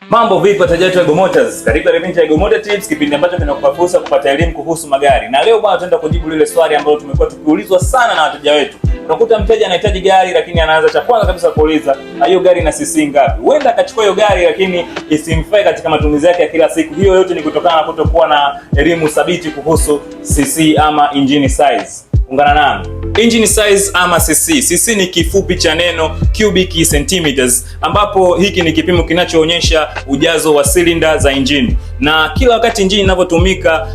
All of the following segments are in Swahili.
Mambo vipi wateja wetu wa Ego Motors? Karibu kipindi cha Ego Motor Tips, kipindi ambacho kinakupa fursa kupata elimu kuhusu magari. Na leo bwana tutaenda kujibu lile swali ambalo tumekuwa tukiulizwa sana na wateja wetu. Unakuta mteja anahitaji gari lakini anaanza cha kwanza kabisa kuuliza, hiyo gari ina cc ngapi? Huenda akachukua hiyo gari lakini isimfae katika matumizi yake ya kila siku. Hiyo yote ni kutokana na kutokuwa na elimu thabiti kuhusu cc ama engine size. Ungana nami. Engine size ama cc. Cc ni kifupi cha neno cubic centimeters, ambapo hiki ni kipimo kinachoonyesha ujazo wa cylinder za engine. Na kila wakati engine inapotumika,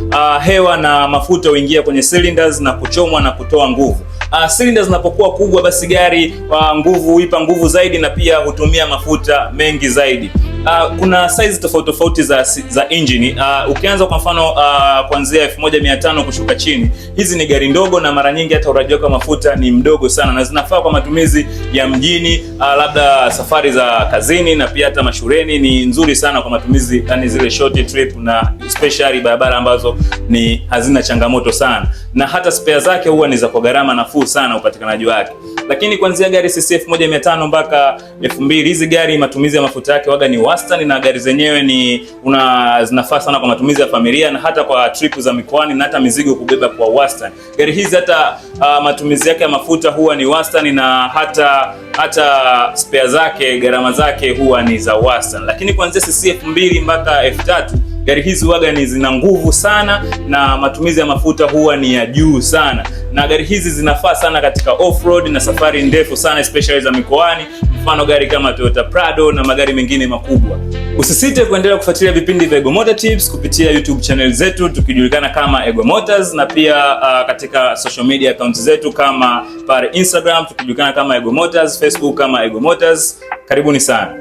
hewa na mafuta huingia kwenye cylinders na kuchomwa na kutoa nguvu. Cylinders zinapokuwa kubwa, basi gari huipa nguvu zaidi na pia hutumia mafuta mengi zaidi. Kuna size tofauti za engine. Ukianza kwa mfano kuanzia 1500 kushuka chini, hizi ni gari ndogo na mara nyingi hata uraji wa mafuta ni mdogo sana, na zinafaa kwa matumizi ya mjini, labda safari za kazini na pia hata mashuleni. Ni nzuri sana kwa matumizi yani zile short trip, na especially barabara ambazo ni hazina changamoto sana, na hata spare zake huwa ni za kwa gharama nafuu sana upatikanaji wake. Lakini kuanzia gari cc 1500 mpaka 2000, hizi gari matumizi ya mafuta yake waga ni wastani, na gari zenyewe zinafaa sana kwa matumizi ya familia na hata kwa trip za mikoani na hata mizigo kubeba kwa wastani. Gari hizi hata matumizi yake ya mafuta huwa ni wastani, na hata spare zake gharama zake huwa ni za wastani. Lakini kuanzia cc 2000 mpaka 3000, gari hizi waga ni zina nguvu sana na matumizi ya mafuta huwa ni ya juu sana, na gari hizi zinafaa sana katika off-road na safari ndefu sana, especially za mikoani, mfano gari kama Toyota Prado na magari mengine makubwa. Usisite kuendelea kufuatilia vipindi vya Ego Motor Tips kupitia YouTube channel zetu tukijulikana kama Ego Motors, na pia katika social media accounts zetu kama pale Instagram tukijulikana kama Ego Motors, Facebook kama Ego Motors. Karibuni sana.